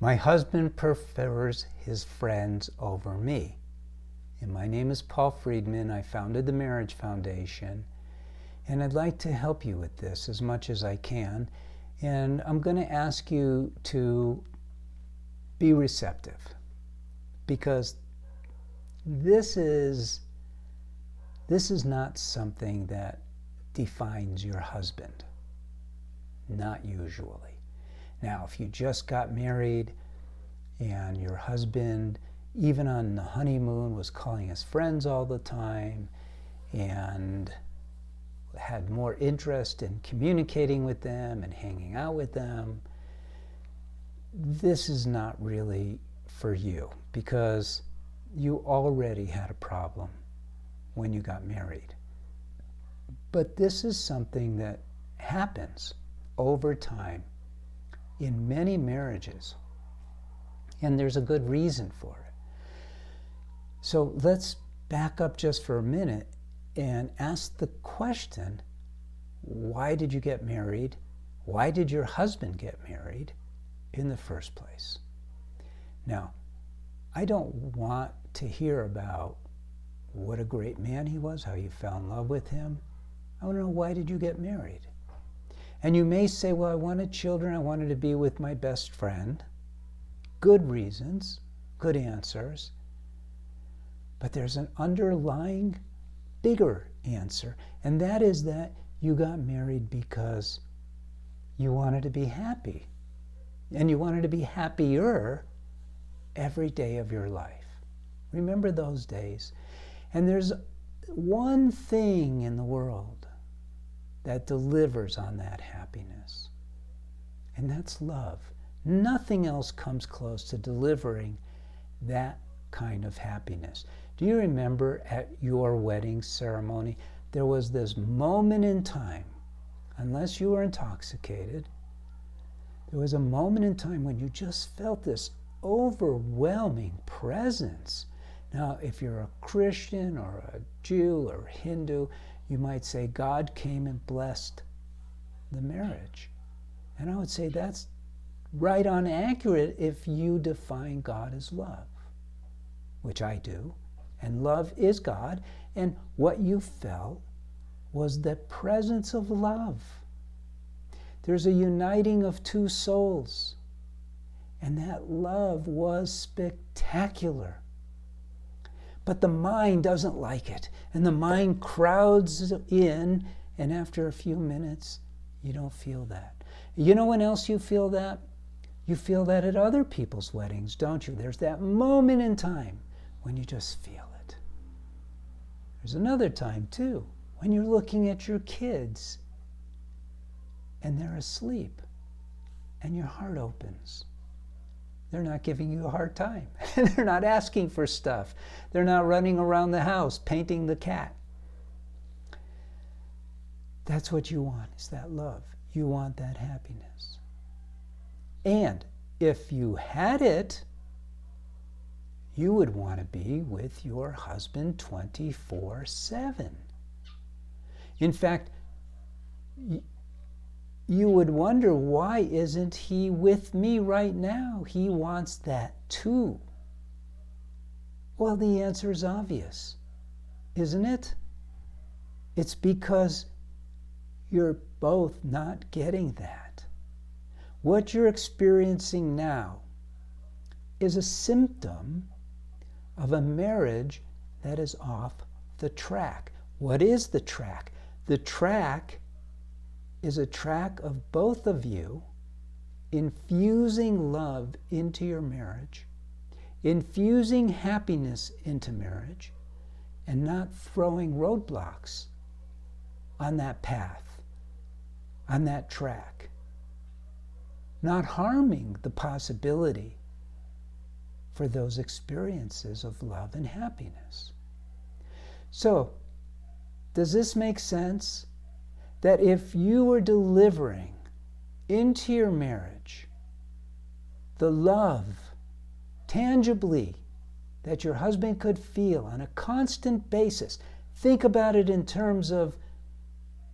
My husband prefers his friends over me. And my name is Paul Friedman. I founded the Marriage Foundation. And I'd like to help you with this as much as I can. And I'm going to ask you to be receptive. Because this is not something that defines your husband. Not usually. Now, if you just got married and your husband, even on the honeymoon, was calling his friends all the time and had more interest in communicating with them and hanging out with them, this is not really for you, because you already had a problem when you got married. But this is something that happens over time in many marriages, and there's a good reason for it. So let's back up just for a minute and ask the question, why did you get married? Why did your husband get married in the first place? Now, I don't want to hear about what a great man he was, how you fell in love with him. I want to know, why did you get married? And you may say, well, I wanted children, I wanted to be with my best friend. Good reasons, good answers. But there's an underlying, bigger answer, and that is that you got married because you wanted to be happy. And you wanted to be happier every day of your life. Remember those days. And there's one thing in the world that delivers on that happiness, and that's love. Nothing else comes close to delivering that kind of happiness. Do you remember at your wedding ceremony, there was this moment in time, unless you were intoxicated, there was a moment in time when you just felt this overwhelming presence. Now, if you're a Christian or a Jew or Hindu, you might say God came and blessed the marriage. And I would say that's right on accurate if you define God as love, which I do. And love is God. And what you felt was the presence of love. There's a uniting of two souls. And that love was spectacular. But the mind doesn't like it. And the mind crowds in, and after a few minutes, you don't feel that. You know when else you feel that? You feel that at other people's weddings, don't you? There's that moment in time when you just feel it. There's another time, too, when you're looking at your kids and they're asleep and your heart opens. They're not giving you a hard time. They're not asking for stuff. They're not running around the house painting the cat. That's what you want, is that love. You want that happiness. And if you had it, you would want to be with your husband 24/7. In fact, you would wonder, why isn't he with me right now? He wants that too. Well, the answer is obvious, isn't it? It's because you're both not getting that. What you're experiencing now is a symptom of a marriage that is off the track. What is the track? The track is a track of both of you infusing love into your marriage, infusing happiness into marriage, and not throwing roadblocks on that path, on that track, not harming the possibility for those experiences of love and happiness. So, does this make sense? That if you were delivering into your marriage the love tangibly that your husband could feel on a constant basis, think about it in terms of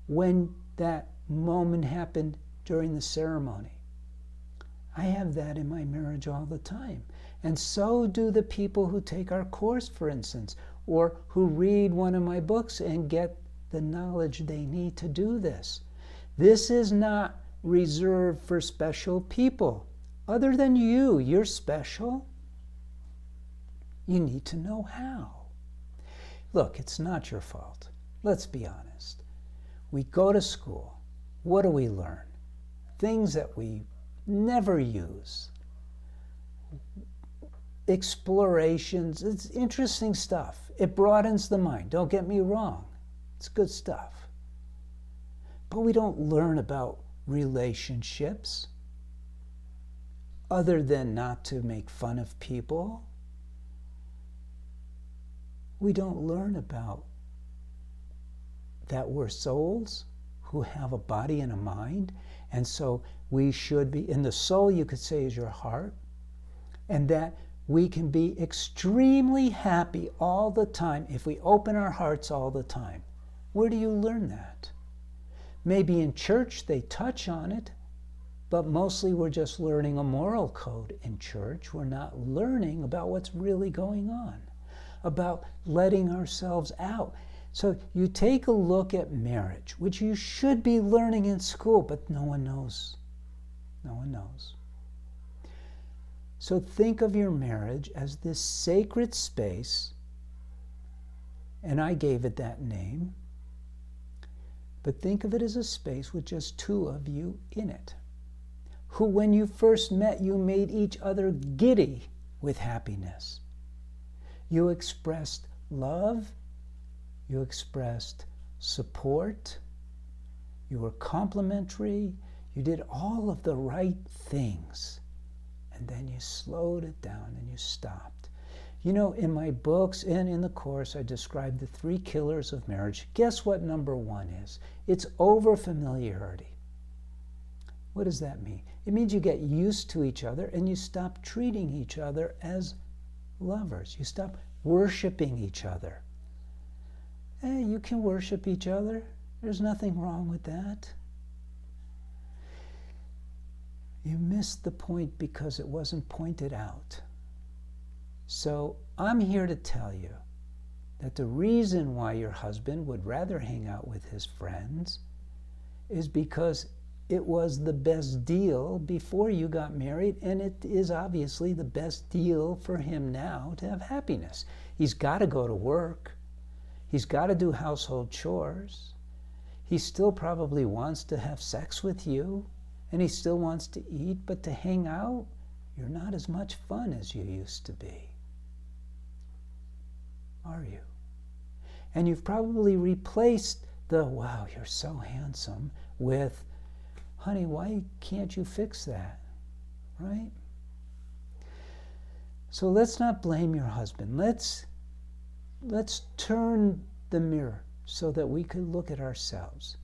when that moment happened during the ceremony. I have that in my marriage all the time. And so do the people who take our course, for instance, or who read one of my books and get the knowledge they need to do this. This is not reserved for special people. Other than you, you're special. You need to know how. Look, it's not your fault. Let's be honest. We go to school. What do we learn? Things that we never use. Explorations. It's interesting stuff. It broadens the mind. Don't get me wrong. It's good stuff. But we don't learn about relationships other than not to make fun of people. We don't learn about that we're souls who have a body and a mind, and so we should be, in the soul you could say is your heart, and that we can be extremely happy all the time if we open our hearts all the time. Where do you learn that? Maybe in church they touch on it, but mostly we're just learning a moral code in church. We're not learning about what's really going on, about letting ourselves out. So you take a look at marriage, which you should be learning in school, but no one knows. No one knows. So think of your marriage as this sacred space, and I gave it that name, but think of it as a space with just two of you in it, who when you first met, you made each other giddy with happiness. You expressed love, you expressed support, you were complimentary, you did all of the right things. And then you slowed it down and you stopped. You know, in my books and in the course, I described the 3 killers of marriage. Guess what number 1 is? It's over-familiarity. What does that mean? It means you get used to each other and you stop treating each other as lovers. You stop worshiping each other. Hey, you can worship each other. There's nothing wrong with that. You missed the point because it wasn't pointed out. So I'm here to tell you that the reason why your husband would rather hang out with his friends is because it was the best deal before you got married, and it is obviously the best deal for him now to have happiness. He's got to go to work. He's got to do household chores. He still probably wants to have sex with you, and he still wants to eat, but to hang out, you're not as much fun as you used to be. Are you? And you've probably replaced the, wow, you're so handsome, with, honey, why can't you fix that? Right? So let's not blame your husband. Let's turn the mirror so that we can look at ourselves.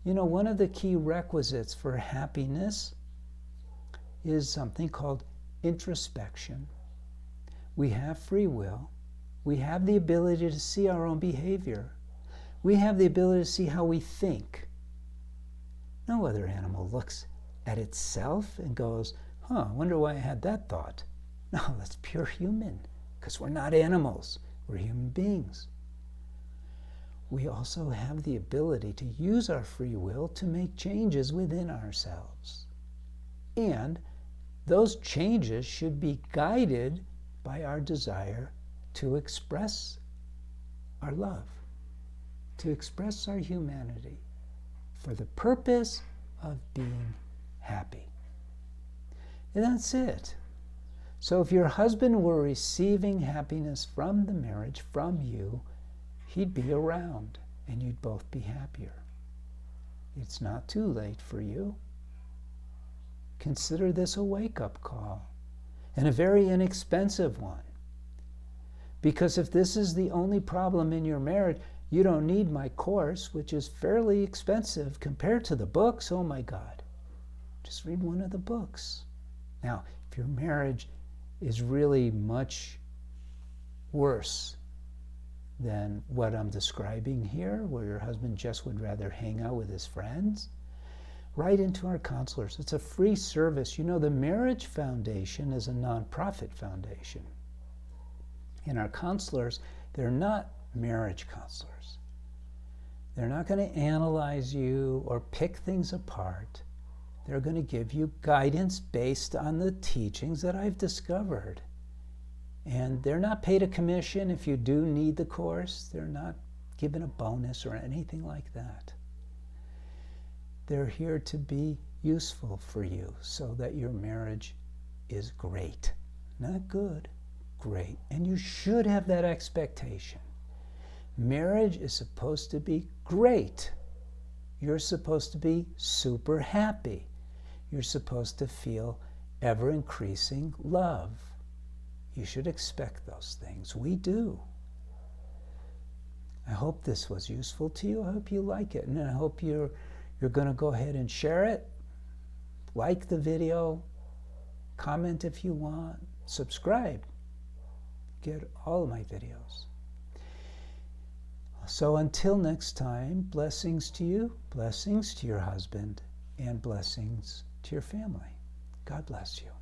You know, one of the key requisites for happiness is something called introspection. We have free will. We have the ability to see our own behavior. We have the ability to see how we think. No other animal looks at itself and goes, I wonder why I had that thought. No, that's pure human, because we're not animals. We're human beings. We also have the ability to use our free will to make changes within ourselves. And those changes should be guided by our desire to express our love, to express our humanity for the purpose of being happy. And that's it. So if your husband were receiving happiness from the marriage, from you, he'd be around and you'd both be happier. It's not too late for you. Consider this a wake-up call, and a very inexpensive one. Because if this is the only problem in your marriage, you don't need my course, which is fairly expensive compared to the books. Oh my God. Just read one of the books. Now, if your marriage is really much worse than what I'm describing here, where your husband just would rather hang out with his friends, right into our counselors. It's a free service. You know, the Marriage Foundation is a nonprofit foundation. And our counselors, they're not marriage counselors. They're not going to analyze you or pick things apart. They're going to give you guidance based on the teachings that I've discovered. And they're not paid a commission if you do need the course. They're not given a bonus or anything like that. They're here to be useful for you so that your marriage is great. Not good, great. And you should have that expectation. Marriage is supposed to be great. You're supposed to be super happy. You're supposed to feel ever-increasing love. You should expect those things. We do. I hope this was useful to you. I hope you like it. And I hope you're going to go ahead and share it. Like the video. Comment if you want. Subscribe. Get all of my videos. So until next time, blessings to you, blessings to your husband, and blessings to your family. God bless you.